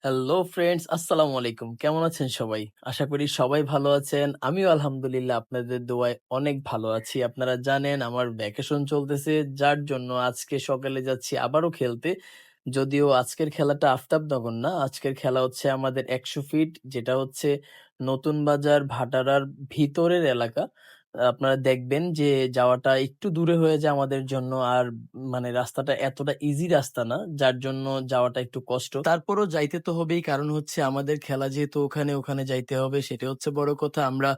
Hello friends, আসসালামু আলাইকুম। কেমন আছেন সবাই? আশা করি সবাই ভালো আছেন। আমিও আলহামদুলিল্লাহ আপনাদের দোয়ায় অনেক ভালো আছি। আপনারা জানেন আমার ভ্যাকেশন চলতেছে, যার জন্য আজকে সকালে যাচ্ছি আবারও খেলতে। যদিও আজকের খেলাটা আফতাবনগর না, আজকের খেলা হচ্ছে আমাদের ১০০ ফিট, যেটা হচ্ছে নতুন বাজার ভাটারার ভিতরের এলাকা। আপনারা দেখবেন যে যাওয়াটা একটু দূরে হয়ে যায় আমাদের জন্য। আর মানে রাস্তাটা এতটা ইজি রাস্তা না, যার জন্য যাওয়াটা একটু কষ্ট। তারপরও যাইতে তো হবেই, কারণ হচ্ছে আমাদের খেলা যেহেতু ওখানে যাইতে হবে, সেটা হচ্ছে বড় কথা। আমরা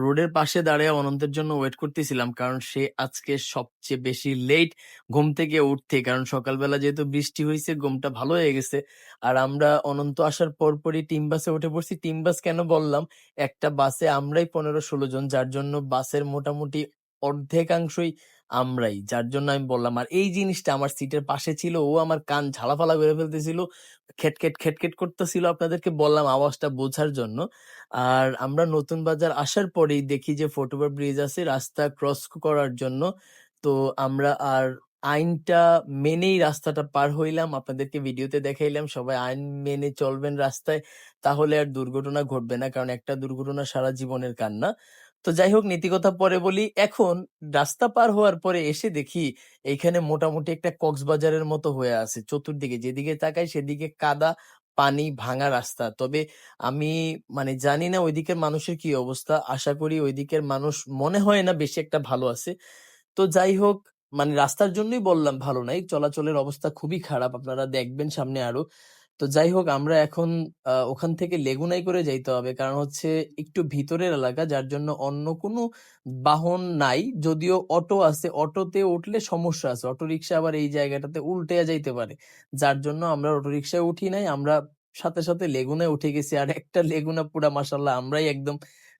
রোডের পাশে দাঁড়িয়ে অনন্তের জন্য ওয়েট করতেছিলাম, কারণ সে আজকে সবচেয়ে বেশি লেট ঘুম থেকে উঠতে, কারণ সকালবেলা যেহেতু বৃষ্টি হয়েছে ঘুমটা ভালো হয়ে গেছে। আর আমরা অনন্ত আসার পরপরই টিম বাসে উঠে পড়ছি। টিম বাস কেন বললাম, একটা বাসে আমরাই ১৫-১৬ জন, যার জন্য বাসের মোটামুটি অর্ধেকাংশই আমরাই, যার জন্য আমি বললাম। আর এই জিনিসটা আমার সিটের পাশে ছিল, ও আমার কান ঝালাফালা করে ফেলতেছিল, খেটখেট খেটখেট করতেছিল। আপনাদেরকে বললাম আওয়াজটা বোঝার জন্য। আর আমরা নতুন বাজার আসার পরেই দেখি যে ফুটওভার ব্রিজ আছে রাস্তা ক্রস করার জন্য। তো আমরা আর আইনটা মেনেই রাস্তাটা পার হইলাম। আপনাদেরকে ভিডিওতে দেখাইলাম, সবাই আইন মেনে চলবেন রাস্তায়, তাহলে আর দুর্ঘটনা ঘটবে না, কারণ একটা দুর্ঘটনা সারা জীবনের কান্না। তো যাই হোক, নীতিকথা পরে বলি। এখন রাস্তা পার হওয়ার পরে এসে দেখি এইখানে মোটামুটি একটা কক্সবাজারের মতো হয়ে আছে। চতুর্দিকে যেদিকে তাকাই সেদিকে কাদা, পানি, ভাঙা রাস্তা। তবে আমি মানে জানি না ওইদিকের মানুষের কি অবস্থা। আশা করি ওইদিকের মানুষ মনে হয় না বেশি একটা ভালো আছে। তো যাই হোক, মানে রাস্তার জন্যই বললাম ভালো নাই, চলাচলের অবস্থা খুবই খারাপ, আপনারা দেখবেন সামনে আরো। তো যাই হোক, আমরা এখন ওখান থেকে লেগুনাই করে যাইতে হবে, কারণ হচ্ছে একটু ভিতরের এলাকা, যার জন্য অন্য কোনো বাহন নাই। যদিও অটো আছে, অটোতে উঠলে সমস্যা আছে, অটো রিক্সা আবার এই জায়গাটাতে উল্টে যাইতে পারে, যার জন্য আমরা অটো রিক্সায় উঠি নাই। আমরা সাথে সাথে লেগুনায় উঠে গেছি, আর একটা লেগুনা পুরা মাশাল্লাহ আমরাই একদম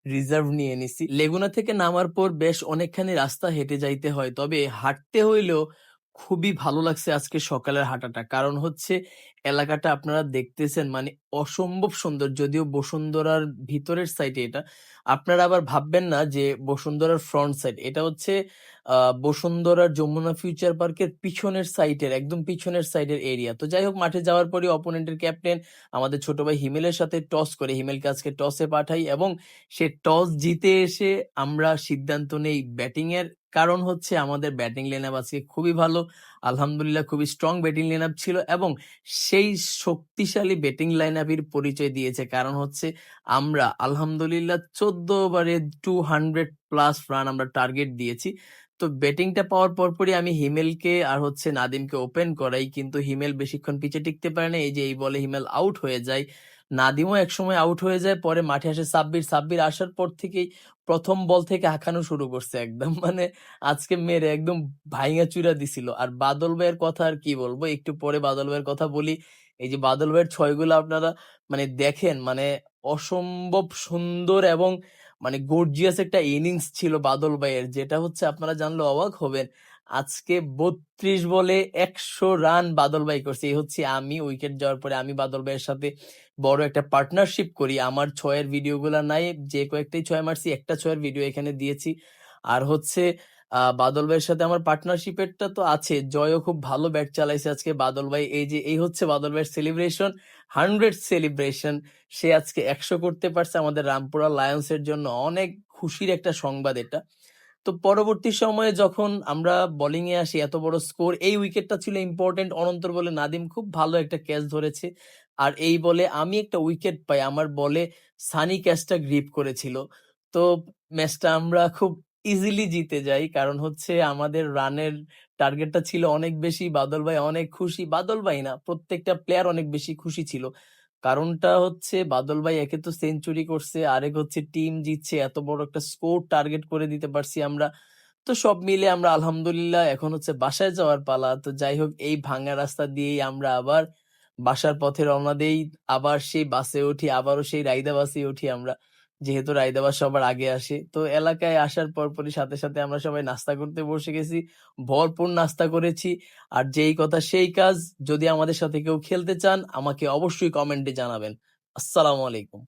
রিজার্ভ নিয়ে নিছি। লেগুনা থেকে নামার পর বেশ অনেকখানি রাস্তা হেঁটে যাইতে হয়, তবে হাঁটতে হইলেও খুবই ভালো লাগছে আজকে সকালের হাঁটাটা। কারণ হচ্ছে এলাকাটা আপনারা দেখতেছেন, মানে অসম্ভব সুন্দর। যদিও বসুন্ধরার ভিতরের সাইডে এটা, আপনারা আবার ভাববেন না যে বসুন্ধরার ফ্রন্ট সাইড। এটা হচ্ছে বসুন্ধরার যমুনা ফিউচার পার্কের পিছনের সাইডের, একদম পিছনের সাইডের এরিয়া। তো যাই হোক, মাঠে যাওয়ার পরে অপোনেন্টের ক্যাপ্টেন আমাদের ছোট ভাই হিমেলের সাথে টস করে, হিমেলকে আজকে টসে পাঠাই এবং সে টস জিতে এসে আমরা সিদ্ধান্ত নেই ব্যাটিং এর। কারণ হচ্ছে আমাদের ব্যাটিং লাইন আপ আজকে খুবই ভালো, আলহামদুলিল্লাহ খুবই স্ট্রং ব্যাটিং লাইন আপ ছিল, এবং সেই শক্তিশালী ব্যাটিং লাইন আপের পরিচয় দিয়েছে। কারণ হচ্ছে আমরা আলহামদুলিল্লাহ ১৪ ওভারে 200+ রান আমরা টার্গেট দিয়েছি। তো ব্যাটিংটা পাওয়ার পরপরই আমি হিমেলকে আর হচ্ছে নাদিমকে ওপেন করাই, কিন্তু হিমেল বেশিক্ষণ পিচে টিকতে পারে না। এই যে এই বলে হিমেল আউট হয়ে যায়, নাদিমও একসময় আউট হয়ে যায়। পরে মাঠে আসে সাব্বির। সাব্বির আসার পর থেকেই প্রথম বল থেকে হাঁকানো শুরু করছে একদম, মানে আজকে মেরে একদম ভাইঙা চুরা দিছিল। আর বাদল ভাইয়ের কথা আর কি বলবো, একটু পরে বাদল ভাইয়ের কথা বলি। এই যে বাদল ভাইয়ের ছয়গুলো আপনারা মানে দেখেন, মানে অসম্ভব সুন্দর এবং মানে গর্জিয়াস একটা ইনিংস ছিল বাদল ভাইয়ের, যেটা হচ্ছে আপনারা জানলে অবাক হবেন। আজকে ৩২ বলে ১০০ রান বাদল ভাই করছে। এই হচ্ছে আমি উইকেট যাওয়ার পরে আমি বাদল ভাইয়ের সাথে বড় একটা পার্টনারশিপ করি। আমার ছয়ের ভিডিওগুলা নাই, যে কয়েকটাই ছয় মারছি একটা ছয়ের ভিডিও এখানে দিয়েছি। আর হচ্ছে বাদল ভাইয়ের সাথে আমার পার্টনারশিপেরটা তো আছে। জয়ও খুব ভালো ব্যাট চালাইছে আজকে বাদল ভাই। এই যে এই হচ্ছে বাদল ভাইয়ের সেলিব্রেশন, 100 সেলিব্রেশন। সে আজকে ১০০ করতে পারছে, আমাদের রামপুরা লায়ন্সের জন্য অনেক খুশির একটা সংবাদ এটা। তো পরবর্তী সময়ে যখন আমরা বোলিং এ আসি, এত বড় স্কোর, এই উইকেটটা ছিল ইম্পর্টেন্ট। অনন্তর বলে নাদিম খুব ভালো একটা ক্যাচ ধরেছে, আর এই বলে আমি একটা উইকেট পাই। আমার বলে সানি ক্যাচটা গ্রিপ করেছিল। তো ম্যাচটা আমরা খুব ইজিলি জিতে যাই, কারণ হচ্ছে আমাদের রানের টার্গেটটা ছিল অনেক বেশি। বাদল ভাই অনেক খুশি, বাদল ভাই না প্রত্যেকটা প্লেয়ার অনেক বেশি খুশি ছিল। কারণটা হচ্ছে বাদল ভাই একে তো সেঞ্চুরি করছে, আরেক হচ্ছে টিম জিতছে, এত বড় একটা স্কোর টার্গেট করে দিতে পারছি আমরা। তো সব মিলে আমরা আলহামদুলিল্লাহ, এখন হচ্ছে বাসায় যাওয়ার পালা। তো যাই হোক, এই ভাঙা রাস্তা দিয়েই আমরা আবার বাসার পথে রওনা দেই। আবার সেই বাসে উঠি, আবারও সেই রাইদা বাসে উঠি আমরা, যেহেতু রাইদা বাস সবার আগে আসে। তো এলাকায় আসার পরপরই সাথে সাথে আমরা সবাই নাস্তা করতে বসে গেছি, ভরপুর নাস্তা করেছি। আর যেই কথা সেই কাজ, যদি আমাদের সাথে কেউ খেলতে চান আমাকে অবশ্যই কমেন্টে জানাবেন। আসসালামু আলাইকুম।